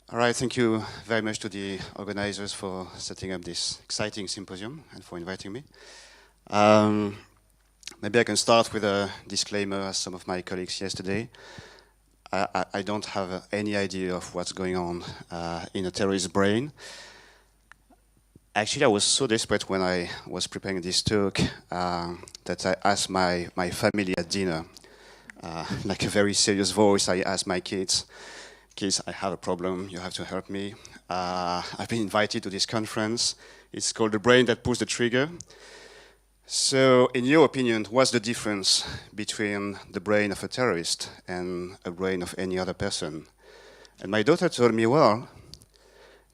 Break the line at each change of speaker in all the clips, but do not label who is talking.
All right, thank you very much to the organizers for setting up this exciting symposium and for inviting me. Maybe I can start with a disclaimer, as some of my colleagues yesterday. I don't have any idea of what's going on in a terrorist's brain. Actually, I was so desperate when I was preparing this talk that I asked my family at dinner, like a very serious voice, I asked my kids, I have a problem, you have to help me. I've been invited to this conference. It's called The Brain That Pulls the Trigger. So, in your opinion, what's the difference between the brain of a terrorist and a brain of any other person? And my daughter told me, well,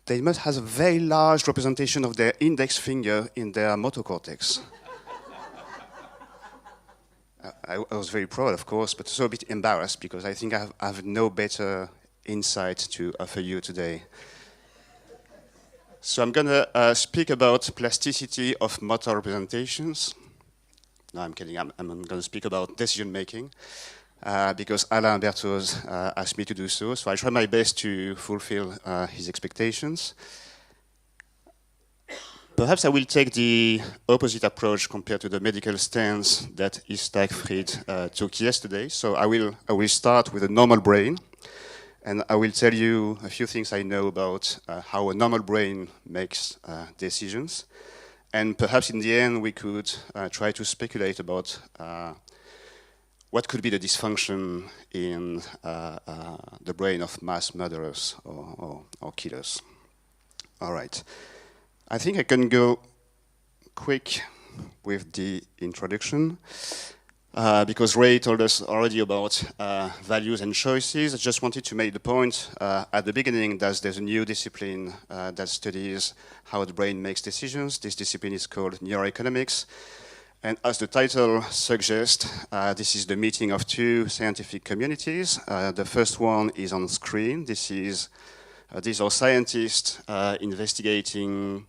they must have a very large representation of their index finger in their motor cortex. I was very proud, of course, but also a bit embarrassed because I think I have no better insight to offer you today. So I'm going to speak about plasticity of motor representations. No, I'm kidding. I'm going to speak about decision-making because Alain Berthoz asked me to do so. So I try my best to fulfill his expectations. Perhaps I will take the opposite approach compared to the medical stance that Itzhak Fried took yesterday. So I will start with a normal brain. And I will tell you a few things I know about how a normal brain makes decisions. And perhaps in the end, we could try to speculate about what could be the dysfunction in the brain of mass murderers or killers. All right. I think I can go quick with the introduction. Because Ray told us already about values and choices. I just wanted to make the point at the beginning that there's a new discipline that studies how the brain makes decisions. This discipline is called neuroeconomics. And as the title suggests, this is the meeting of two scientific communities. The first one is on screen. These are scientists investigating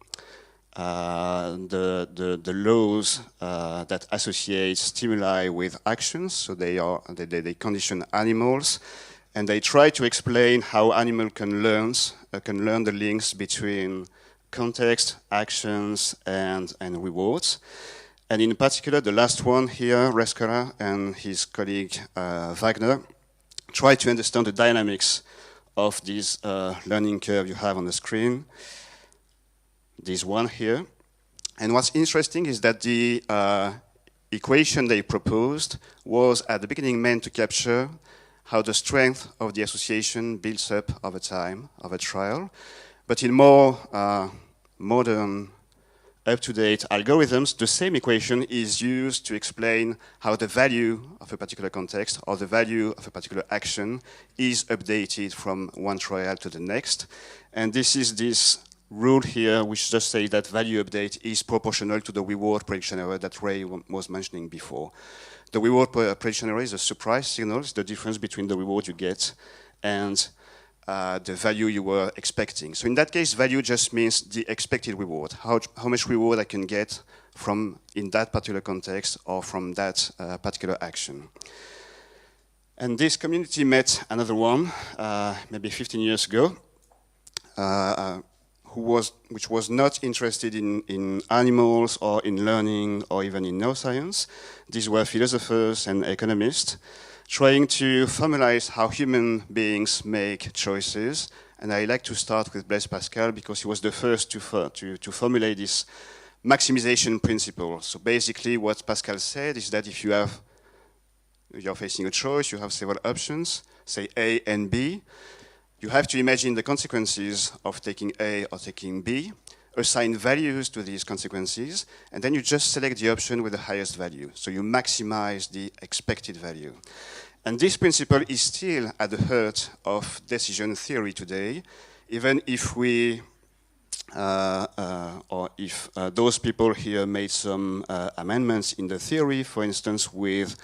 the laws that associate stimuli with actions. So they condition animals, and they try to explain how animals can learn the links between context, actions, and rewards. And in particular, the last one here, Rescola and his colleague Wagner, try to understand the dynamics of this learning curve you have on the screen. This one here. And what's interesting is that the equation they proposed was at the beginning meant to capture how the strength of the association builds up over time of a trial. But in more modern, up-to-date algorithms, the same equation is used to explain how the value of a particular context or the value of a particular action is updated from one trial to the next. And this is this rule here, which just says that value update is proportional to the reward prediction error that Ray was mentioning before. The reward prediction error is a surprise signal, it's the difference between the reward you get and the value you were expecting. So in that case, value just means the expected reward, how much reward I can get from in that particular context or from that particular action. And this community met another one, maybe 15 years ago, which was not interested in animals or in learning or even in neuroscience. These were philosophers and economists trying to formalize how human beings make choices. And I like to start with Blaise Pascal because he was the first to formulate this maximization principle. So basically what Pascal said is that if you're facing a choice, you have several options, say A and B. You have to imagine the consequences of taking A or taking B, assign values to these consequences, and then you just select the option with the highest value. So you maximize the expected value. And this principle is still at the heart of decision theory today, even if those people here made some amendments in the theory, for instance, with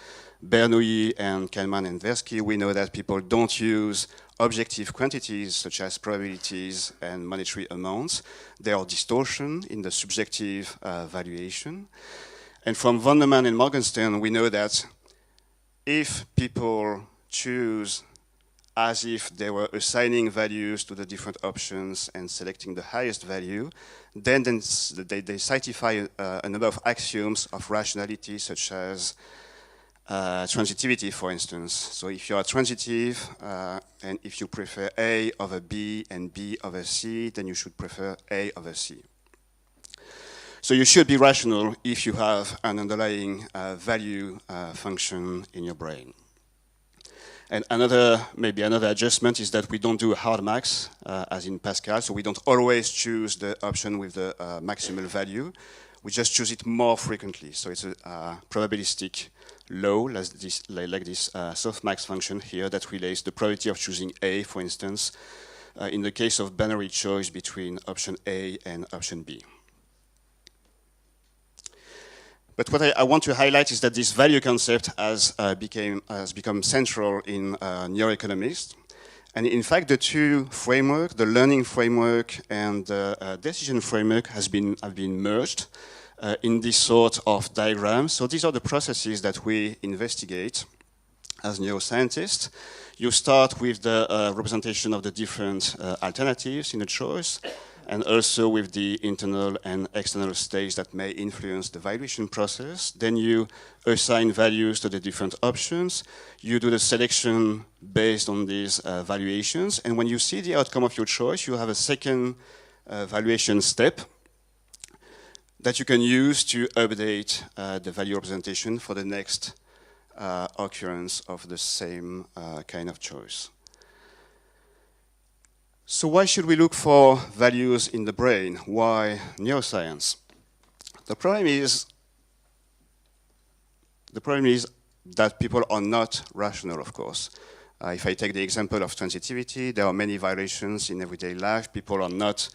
Bernoulli and Kahneman and Tversky, we know that people don't use objective quantities such as probabilities and monetary amounts. There are distortions in the subjective valuation. And from von Neumann and Morgenstern, we know that if people choose as if they were assigning values to the different options and selecting the highest value. Then they citify a number of axioms of rationality, such as transitivity, for instance. So if you are transitive, and if you prefer A over B and B over C, then you should prefer A over C. So you should be rational if you have an underlying value function in your brain. And maybe another adjustment is that we don't do a hard max, as in Pascal, so we don't always choose the option with the maximal value. We just choose it more frequently. So it's a probabilistic law, like this softmax function here, that relates the probability of choosing A, for instance, in the case of binary choice between option A and option B. But what I want to highlight is that this value concept has become central in neuroeconomics. And in fact, the two frameworks, the learning framework and the decision framework, have been merged in this sort of diagram. So these are the processes that we investigate as neuroscientists. You start with the representation of the different alternatives in a choice, and also with the internal and external states that may influence the valuation process. Then you assign values to the different options. You do the selection based on these valuations. And when you see the outcome of your choice, you have a second valuation step that you can use to update the value representation for the next occurrence of the same kind of choice. So why should we look for values in the brain? Why neuroscience? The problem is that people are not rational, of course. If I take the example of transitivity, there are many violations in everyday life. People are not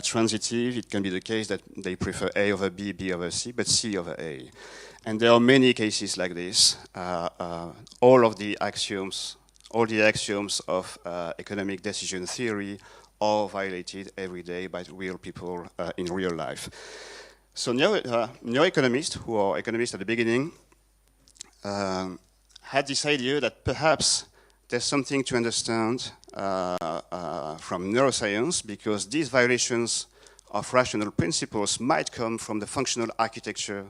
transitive. It can be the case that they prefer A over B, B over C, but C over A. And there are many cases like this. All the axioms of economic decision theory are violated every day by real people in real life. So neuroeconomists, who are economists at the beginning, had this idea that perhaps there's something to understand from neuroscience, because these violations of rational principles might come from the functional architecture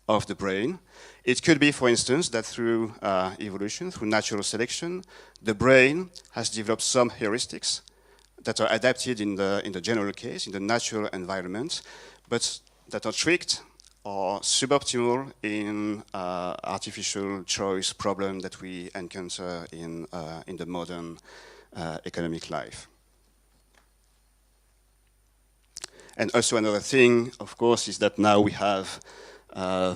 of the brain. It could be, for instance, that through evolution, through natural selection, the brain has developed some heuristics that are adapted in the general case, in the natural environment, but that are tricked or suboptimal in artificial choice problem that we encounter in the modern economic life. And also another thing, of course, is that now we have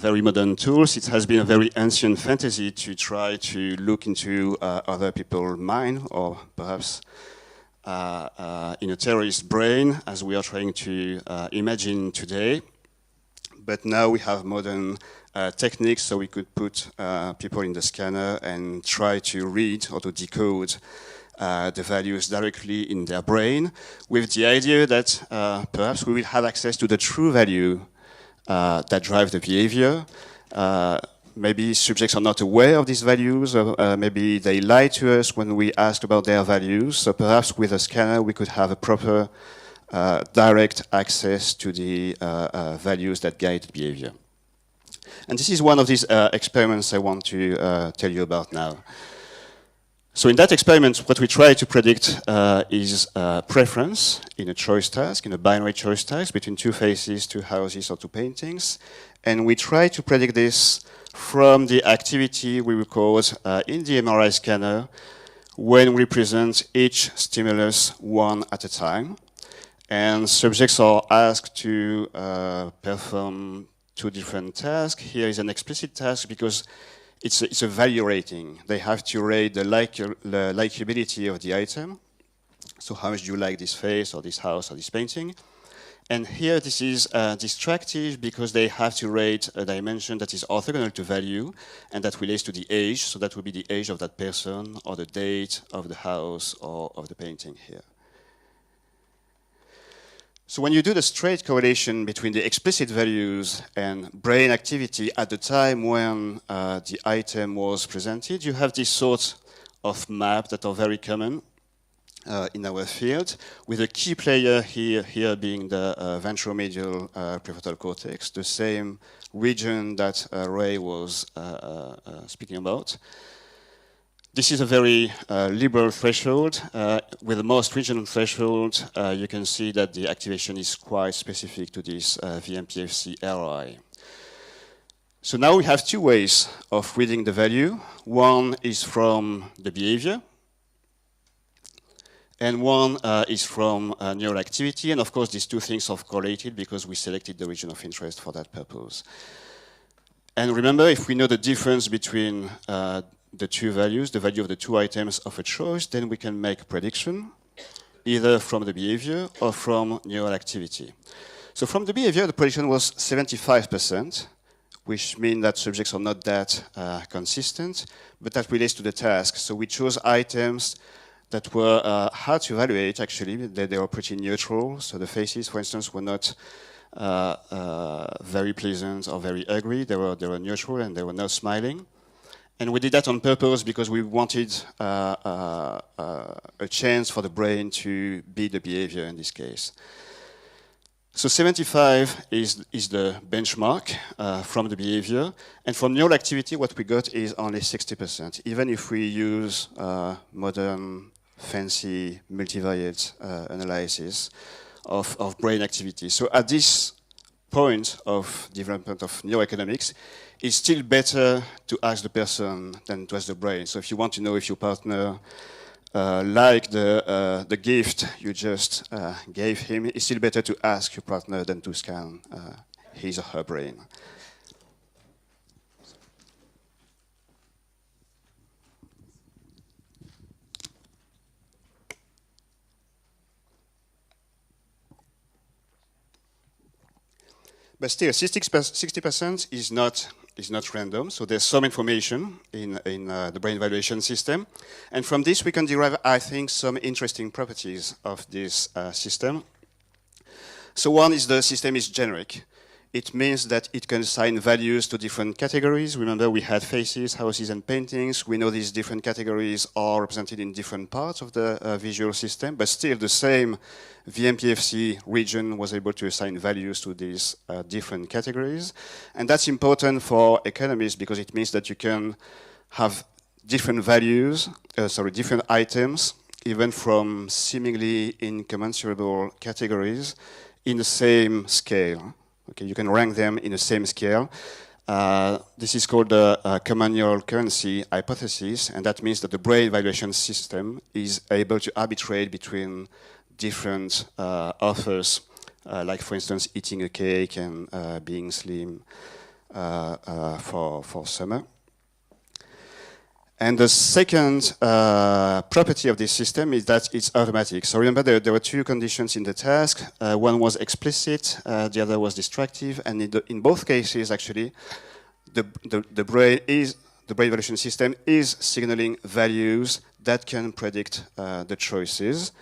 very modern tools. It has been a very ancient fantasy to try to look into other people's mind, or perhaps in a terrorist brain, as we are trying to imagine today. But now we have modern techniques, so we could put people in the scanner and try to read or to decode the values directly in their brain, with the idea that perhaps we will have access to the true value that drive the behavior. Maybe subjects are not aware of these values, or maybe they lie to us when we ask about their values. So perhaps with a scanner we could have a proper direct access to the values that guide behavior. And this is one of these experiments I want to tell you about now. So in that experiment, what we try to predict is preference in a choice task, in a binary choice task between two faces, two houses, or two paintings. And we try to predict this from the activity we record in the MRI scanner when we present each stimulus one at a time. And subjects are asked to perform two different tasks. Here is an explicit task because it's a value rating. They have to rate the likability of the item. So how much do you like this face or this house or this painting? And here this is distractive because they have to rate a dimension that is orthogonal to value and that relates to the age. So that would be the age of that person or the date of the house or of the painting here. So when you do the straight correlation between the explicit values and brain activity at the time when the item was presented, you have this sort of maps that are very common in our field, with a key player here being the ventromedial prefrontal cortex, the same region that Ray was speaking about. This is a very liberal threshold. With the most regional threshold, you can see that the activation is quite specific to this VMPFC RI. So now we have two ways of reading the value. One is from the behavior, and one is from neural activity. And of course, these two things are correlated because we selected the region of interest for that purpose. And remember, if we know the difference between the two values, the value of the two items of a choice, then we can make a prediction, either from the behavior or from neural activity. So from the behavior, the prediction was 75%, which means that subjects are not that consistent, but that relates to the task. So we chose items that were hard to evaluate, actually. They were pretty neutral. So the faces, for instance, were not very pleasant or very ugly. They were neutral and they were not smiling. And we did that on purpose because we wanted a chance for the brain to be the behavior in this case. So 75 is the benchmark from the behavior. And from neural activity, what we got is only 60%, even if we use modern, fancy, multivariate analysis of brain activity. So at this point of development of neuroeconomics, it's still better to ask the person than to ask the brain. So if you want to know if your partner liked the gift you just gave him, it's still better to ask your partner than to scan his or her brain. But still, 60% is not random. So there's some information in the brain evaluation system. And from this, we can derive, I think, some interesting properties of this system. So one is the system is generic. It means that it can assign values to different categories. Remember, we had faces, houses, and paintings. We know these different categories are represented in different parts of the visual system, but still the same VMPFC region was able to assign values to these different categories. And that's important for economists because it means that you can have different values, different items, even from seemingly incommensurable categories in the same scale. Okay, you can rank them in the same scale. This is called the common neural currency hypothesis, and that means that the brain evaluation system is able to arbitrate between different offers, like, for instance, eating a cake and being slim for summer. And the second property of this system is that it's automatic. So remember, there were two conditions in the task. One was explicit, the other was distractive, and in both cases, actually, the brain evaluation system is signaling values that can predict the choices.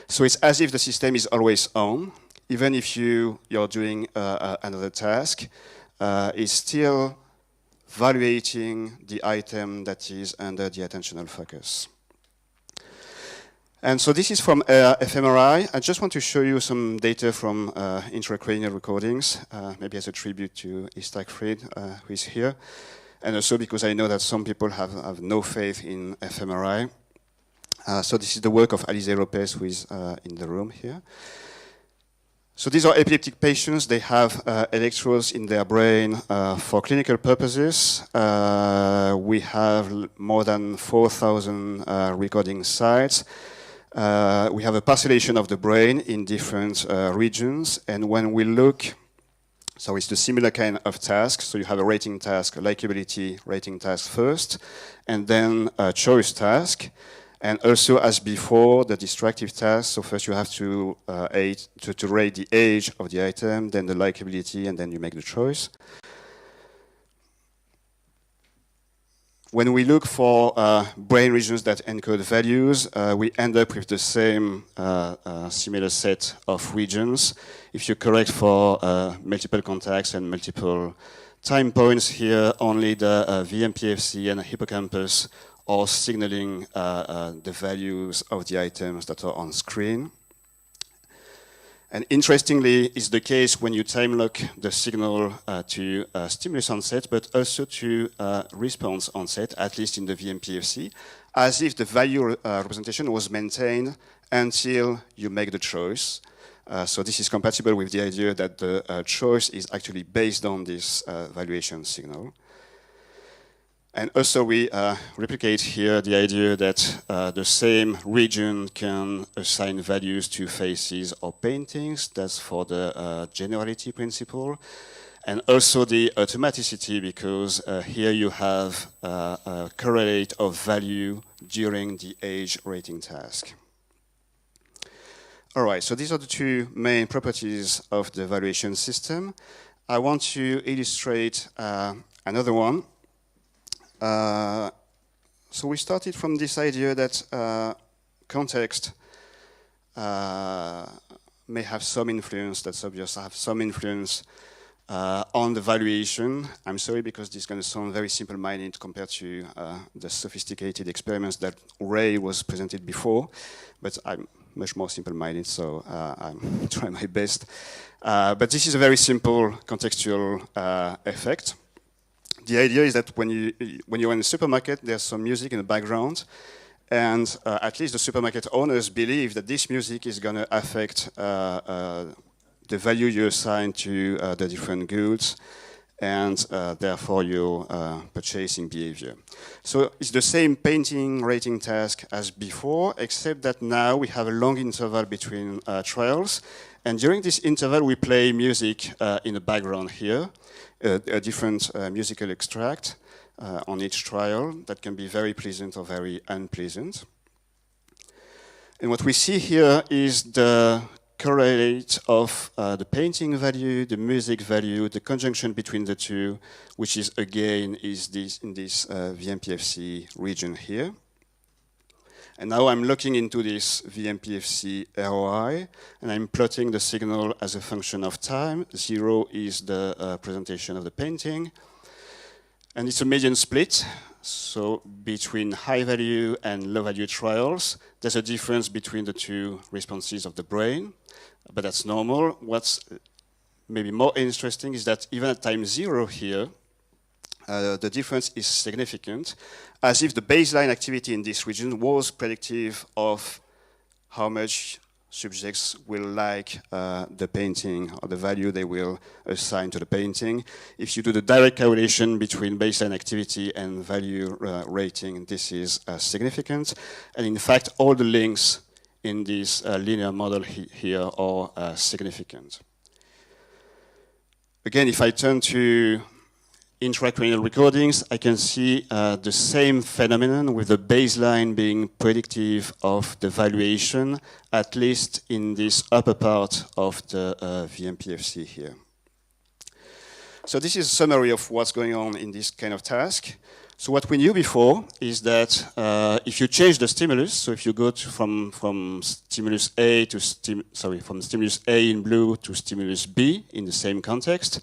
So it's as if the system is always on, even if you're doing another task. It's still evaluating the item that is under the attentional focus. And so this is from fMRI. I just want to show you some data from intracranial recordings, maybe as a tribute to Itzhak Fried, who is here, and also because I know that some people have no faith in fMRI. So this is the work of Alize Lopez, who is in the room here. So these are epileptic patients. They have electrodes in their brain for clinical purposes. We have more than 4,000 recording sites. We have a parcellation of the brain in different regions. And when we look, so it's the similar kind of task. So you have a rating task, a likability rating task first, and then a choice task. And also, as before, the distractive task. So first you have to rate the age of the item, then the likability, and then you make the choice. When we look for brain regions that encode values, we end up with the same similar set of regions. If you correct for multiple contacts and multiple time points here, only the VMPFC and the hippocampus or signaling the values of the items that are on screen. And interestingly, it's the case when you time lock the signal to stimulus onset, but also to response onset, at least in the VMPFC, as if the value representation was maintained until you make the choice. So this is compatible with the idea that the choice is actually based on this valuation signal. And also we replicate here the idea that the same region can assign values to faces or paintings. That's for the generality principle. And also the automaticity, because here you have a correlate of value during the age rating task. All right, so these are the two main properties of the valuation system. I want to illustrate another one. So we started from this idea that context may have some influence, that subjects have some influence on the valuation. I'm sorry, because this is going to sound very simple-minded compared to the sophisticated experiments that Ray was presented before, but I'm much more simple-minded, so I'm trying my best. But this is a very simple contextual effect. The idea is that when you're in a supermarket, there's some music in the background, and at least the supermarket owners believe that this music is going to affect the value you assign to the different goods, and therefore your purchasing behavior. So it's the same painting rating task as before, except that now we have a long interval between trials, and during this interval we play music in the background here, a different musical extract on each trial that can be very pleasant or very unpleasant. And what we see here is the correlate of the painting value, the music value, the conjunction between the two, which is again in this VMPFC region here. And now I'm looking into this VMPFC ROI, and I'm plotting the signal as a function of time. 0 is the presentation of the painting. And it's a median split. So between high value and low value trials, there's a difference between the two responses of the brain, but that's normal. What's maybe more interesting is that even at time 0 here, the difference is significant, as if the baseline activity in this region was predictive of how much subjects will like the painting or the value they will assign to the painting. If you do the direct correlation between baseline activity and value rating, this is significant. And in fact, all the links in this linear model here are significant. Again, if I turn to intracranial recordings, I can see the same phenomenon with the baseline being predictive of the valuation, at least in this upper part of the VMPFC here. So this is a summary of what's going on in this kind of task. So what we knew before is that if you change the stimulus, so if you go from stimulus A to from stimulus A in blue to stimulus B in the same context,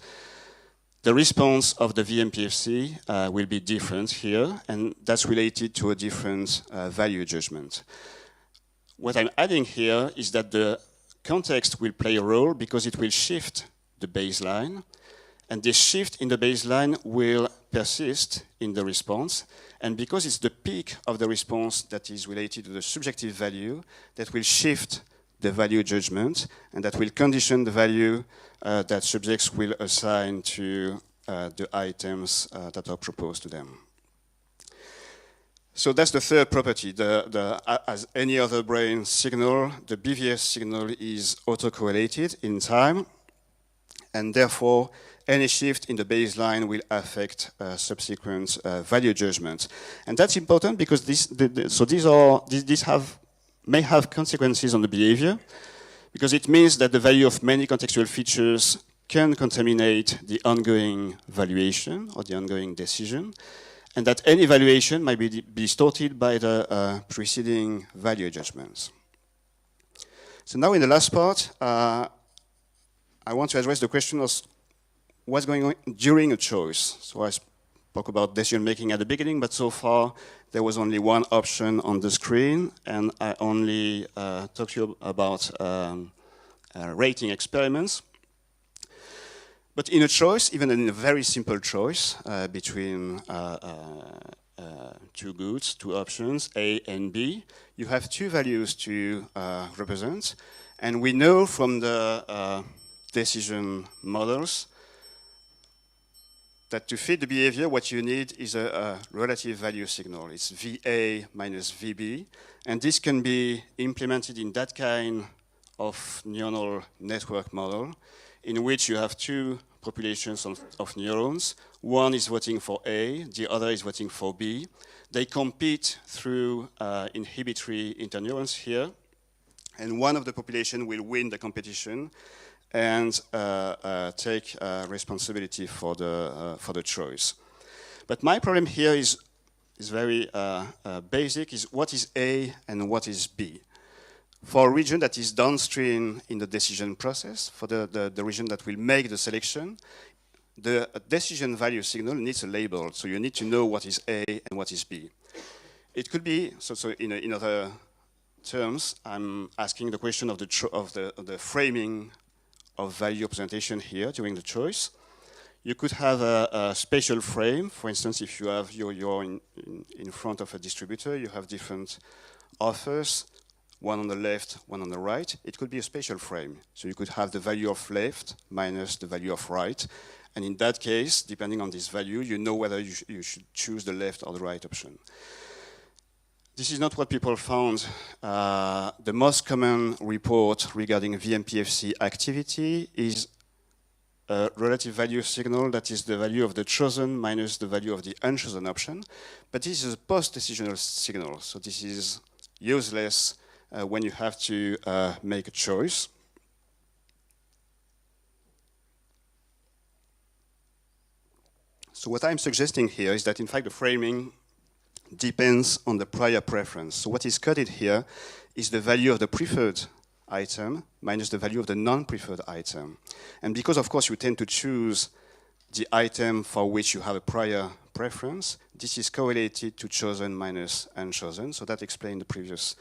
the response of the VMPFC will be different here, and that's related to a different value judgment. What I'm adding here is that the context will play a role because it will shift the baseline, and this shift in the baseline will persist in the response, and because it's the peak of the response that is related to the subjective value, that will shift the value judgment, and that will condition the value that subjects will assign to the items that are proposed to them. So that's the third property. As any other brain signal, the BVS signal is autocorrelated in time, and therefore any shift in the baseline will affect subsequent value judgment. And that's important because these may have consequences on the behavior, because it means that the value of many contextual features can contaminate the ongoing valuation or the ongoing decision, and that any valuation might be distorted by the preceding value judgments. So now in the last part, I want to address the question of what's going on during a choice. So I spoke about decision making at the beginning, but so far there was only one option on the screen, and I only talked to you about rating experiments. But in a choice, even in a very simple choice between two goods, two options, A and B, you have two values to represent. And we know from the decision models that to fit the behavior, what you need is a relative value signal. It's VA minus VB. And this can be implemented in that kind of neural network model in which you have two populations of neurons. One is voting for A, the other is voting for B. They compete through inhibitory interneurons here, and one of the population will win the competition and take responsibility for the choice. But my problem here is very basic, is what is A and what is B? For a region that is downstream in the decision process, for the region that will make the selection, the decision value signal needs a label. So you need to know what is A and what is B. It could be, so in other terms, I'm asking the question of the framing of value representation here during the choice. You could have a spatial frame. For instance, if you have you're in front of a distributor, you have different offers, one on the left, one on the right. It could be a spatial frame. So you could have the value of left minus the value of right. And in that case, depending on this value, you know whether you should choose the left or the right option. This is not what people found. The most common report regarding VMPFC activity is a relative value signal that is the value of the chosen minus the value of the unchosen option. But this is a post-decisional signal, so this is useless when you have to make a choice. So what I'm suggesting here is that in fact the framing depends on the prior preference. So what is coded here is the value of the preferred item minus the value of the non-preferred item. And because, of course, you tend to choose the item for which you have a prior preference, this is correlated to chosen minus unchosen. So that explains the previous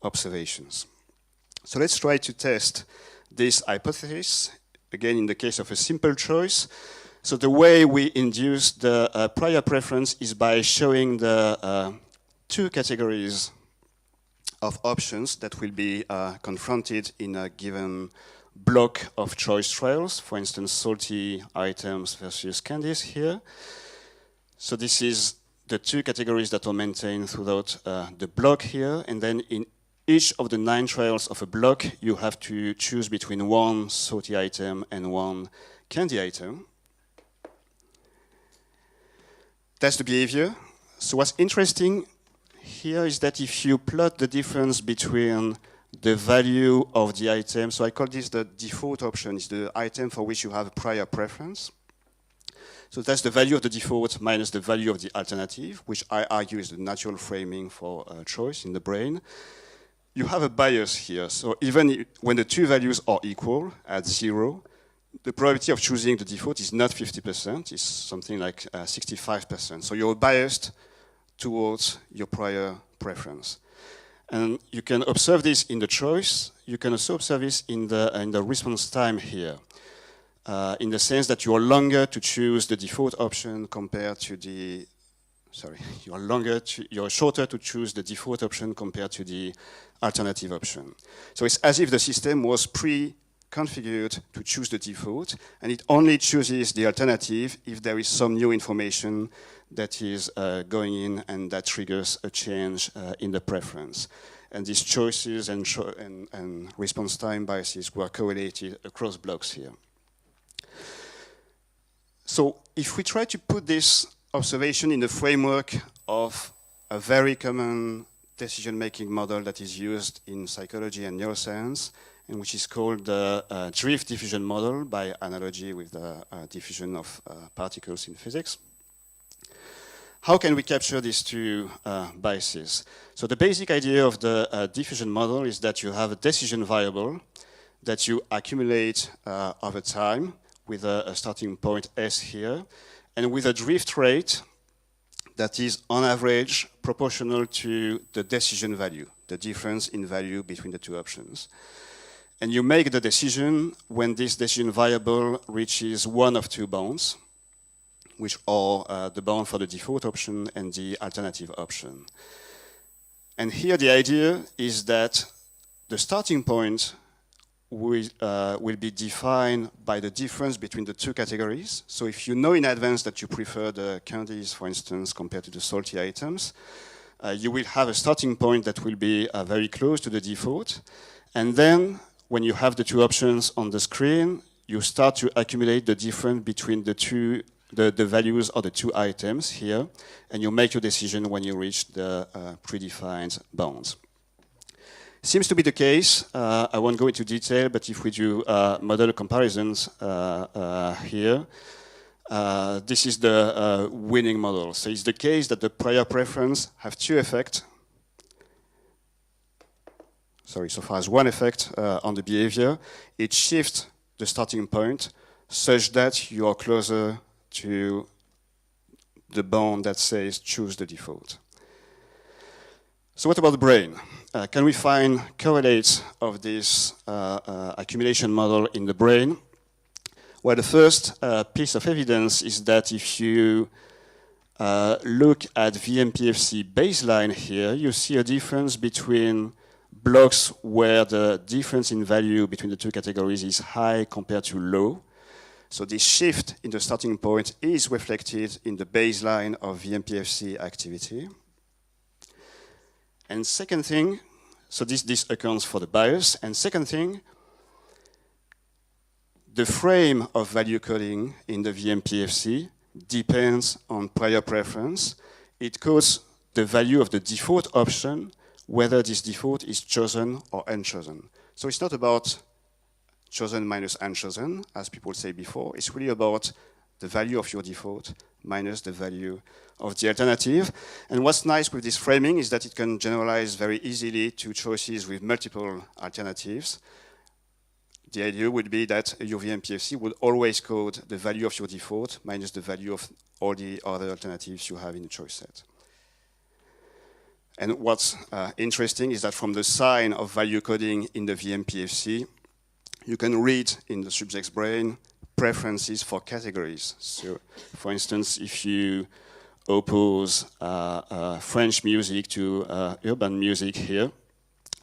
observations. So let's try to test this hypothesis, again in the case of a simple choice. So the way we induce the prior preference is by showing the two categories of options that will be confronted in a given block of choice trials. For instance, salty items versus candies here. So this is the two categories that are maintained throughout the block here. And then in each of the 9 trials of a block, you have to choose between one salty item and one candy item. That's the behavior. So what's interesting here is that if you plot the difference between the value of the item, so I call this the default option, is the item for which you have a prior preference. So that's the value of the default minus the value of the alternative, which I argue is the natural framing for choice in the brain. You have a bias here. So even when the two values are equal at 0, the probability of choosing the default is not 50%, it's something like 65%. So you're biased towards your prior preference. And you can observe this in the choice. You can also observe this in the response time here, in the sense that you are longer to choose the default option compared to the, you're shorter to choose the default option compared to the alternative option. So it's as if the system was configured to choose the default, and it only chooses the alternative if there is some new information that is going in and that triggers a change in the preference. And these choices and response time biases were correlated across blocks here. So if we try to put this observation in the framework of a very common decision-making model that is used in psychology and neuroscience, and which is called the drift diffusion model by analogy with the diffusion of particles in physics. How can we capture these two biases? So the basic idea of the diffusion model is that you have a decision variable that you accumulate over time with a starting point S here, and with a drift rate that is on average proportional to the decision value, the difference in value between the two options. And you make the decision when this decision variable reaches one of two bounds, which are the bound for the default option and the alternative option. And here the idea is that the starting point will be defined by the difference between the two categories. So if you know in advance that you prefer the candies, for instance, compared to the salty items, you will have a starting point that will be very close to the default. And then when you have the two options on the screen, you start to accumulate the difference between the two, the values of the two items here, and you make your decision when you reach the predefined bounds. Seems to be the case. I won't go into detail, but if we do model comparisons here, this is the winning model. So it's the case that the prior preference have two effects. Sorry, so far as one effect on the behavior. It shifts the starting point such that you are closer to the bound that says choose the default. So what about the brain? Can we find correlates of this accumulation model in the brain? Well, the first piece of evidence is that if you look at VMPFC baseline here, you see a difference between blocks where the difference in value between the two categories is high compared to low. So this shift in the starting point is reflected in the baseline of VMPFC activity. And second thing, so this accounts for the bias. And second thing, the frame of value coding in the VMPFC depends on prior preference. It codes the value of the default option, whether this default is chosen or unchosen. So it's not about chosen minus unchosen, as people say before. It's really about the value of your default minus the value of the alternative. And what's nice with this framing is that it can generalize very easily to choices with multiple alternatives. The idea would be that your VMPFC would always code the value of your default minus the value of all the other alternatives you have in the choice set. And what's interesting is that from the sign of value coding in the VMPFC, you can read in the subject's brain preferences for categories. So, for instance, if you oppose French music to urban music here,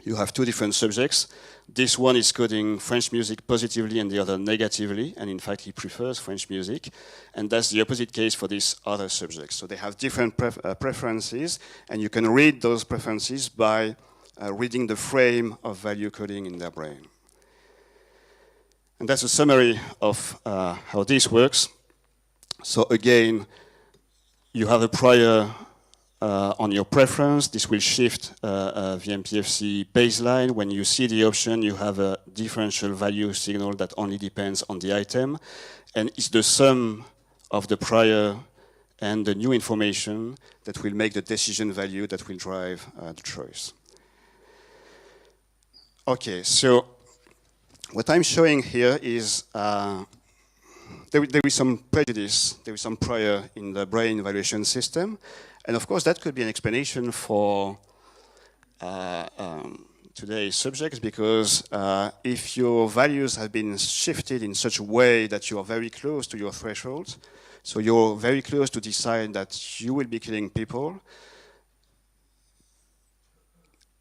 you have two different subjects. This one is coding French music positively and the other negatively, and in fact he prefers French music. And that's the opposite case for this other subject. So they have different preferences, and you can read those preferences by reading the frame of value coding in their brain. And that's a summary of how this works. So again, you have a prior on your preference. This will shift VMPFC baseline. When you see the option, you have a differential value signal that only depends on the item. And it's the sum of the prior and the new information that will make the decision value that will drive the choice. Okay, so what I'm showing here is there is some prejudice, there is some prior in the brain evaluation system. And of course, that could be an explanation for today's subjects, because if your values have been shifted in such a way that you are very close to your threshold, so you're very close to decide that you will be killing people,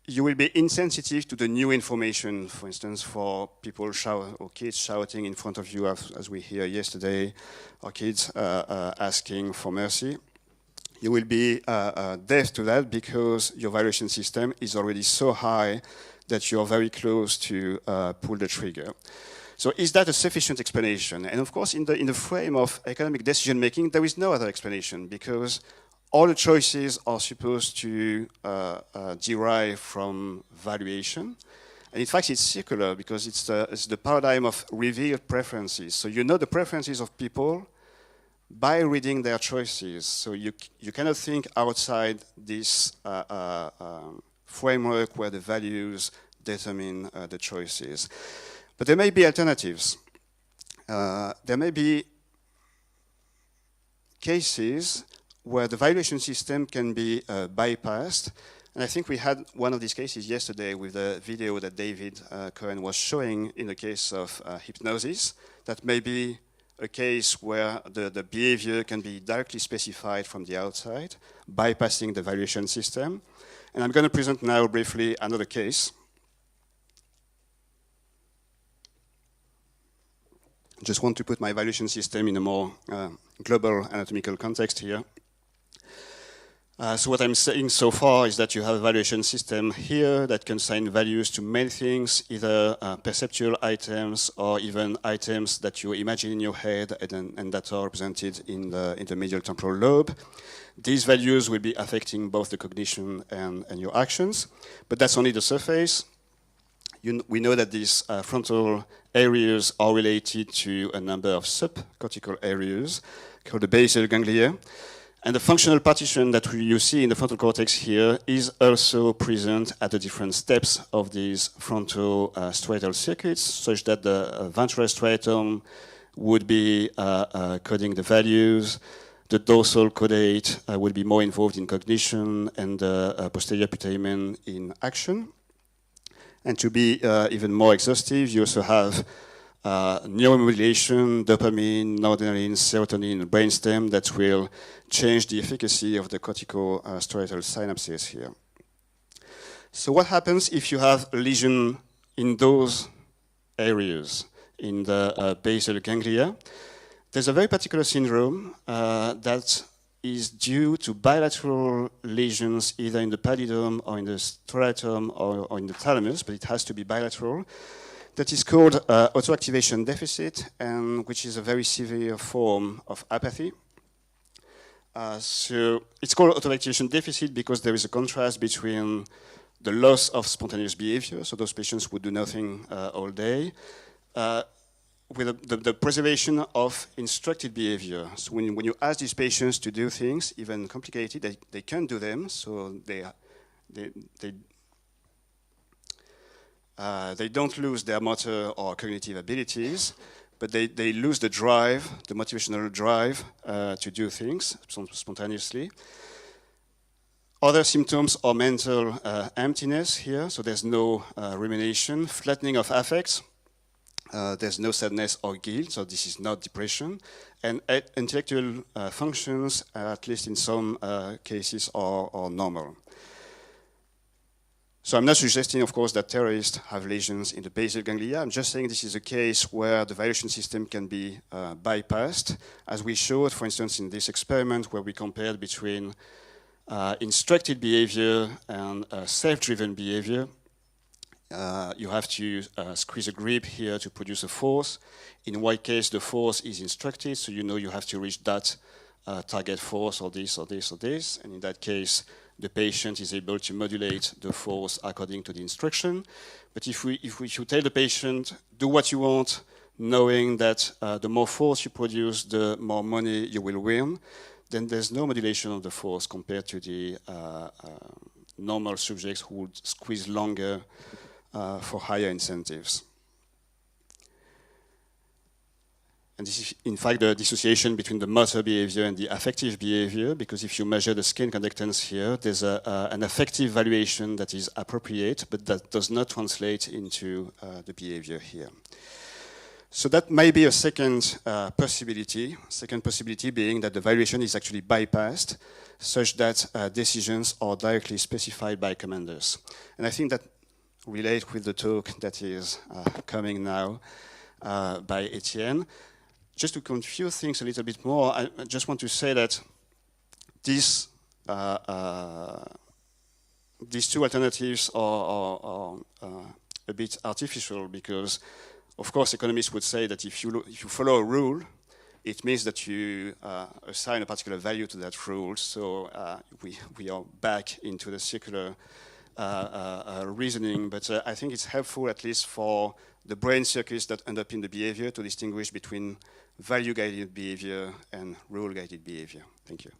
you will be insensitive to the new information, for instance, for people or kids shouting in front of you, as we hear yesterday, or kids asking for mercy. You will be deaf to that because your valuation system is already so high that you're very close to pull the trigger. So is that a sufficient explanation? And of course, in the frame of economic decision making, there is no other explanation, because all the choices are supposed to derive from valuation. And in fact, it's circular, because it's the paradigm of revealed preferences. So you know the preferences of people by reading their choices. So you cannot think outside this framework where the values determine the choices. But there may be alternatives. There may be cases where the valuation system can be bypassed. And I think we had one of these cases yesterday with the video that David Cohen was showing in the case of hypnosis. That may be a case where the behavior can be directly specified from the outside, bypassing the valuation system. And I'm going to present now briefly another case. Just want to put my valuation system in a more global anatomical context here. So what I'm saying so far is that you have a valuation system here that can assign values to many things, either perceptual items or even items that you imagine in your head and that are represented in the medial temporal lobe. These values will be affecting both the cognition and your actions, but that's only the surface. We know that these frontal areas are related to a number of subcortical areas called the basal ganglia. And the functional partition that you see in the frontal cortex here is also present at the different steps of these frontal striatal circuits, such that the ventral striatum would be coding the values, the dorsal caudate will be more involved in cognition, and the posterior putamen in action. And to be even more exhaustive, you also have neuromodulation, dopamine, noradrenaline, serotonin, brainstem that will change the efficacy of the cortical striatal synapses here. So what happens if you have a lesion in those areas, in the basal ganglia? There's a very particular syndrome that is due to bilateral lesions either in the pallidum or in the striatum or in the thalamus, but it has to be bilateral. That is called autoactivation deficit, and which is a very severe form of apathy. So it's called autoactivation deficit because there is a contrast between the loss of spontaneous behavior, so those patients would do nothing all day, with the preservation of instructed behavior. So when you ask these patients to do things, even complicated, they can't do them, so they don't lose their motor or cognitive abilities, but they lose the drive, the motivational drive to do things spontaneously. Other symptoms are mental emptiness here, so there's no rumination, flattening of affects, there's no sadness or guilt, so this is not depression, and intellectual functions, at least in some cases, are normal. So I'm not suggesting, of course, that terrorists have lesions in the basal ganglia. I'm just saying this is a case where the valuation system can be bypassed, as we showed, for instance, in this experiment where we compared between instructed behavior and self-driven behavior. You have to squeeze a grip here to produce a force. In one case, the force is instructed, so you know you have to reach that target force or this or this or this. And in that case, the patient is able to modulate the force according to the instruction. But if you tell the patient, do what you want, knowing that the more force you produce, the more money you will win, then there's no modulation of the force compared to the normal subjects who would squeeze longer for higher incentives. And this is, in fact, the dissociation between the motor behavior and the affective behavior, because if you measure the skin conductance here, there's an affective valuation that is appropriate, but that does not translate into the behavior here. So that may be a second possibility being that the valuation is actually bypassed, such that decisions are directly specified by commanders. And I think that relates with the talk that is coming now by Etienne. Just to confuse things a little bit more, I just want to say that these two alternatives are a bit artificial because, of course, economists would say that if you follow a rule, it means that you assign a particular value to that rule. So we are back into the circular reasoning, but I think it's helpful, at least for the brain circuits that underpin the behavior, to distinguish between value-guided behavior and rule-guided behavior. Thank you.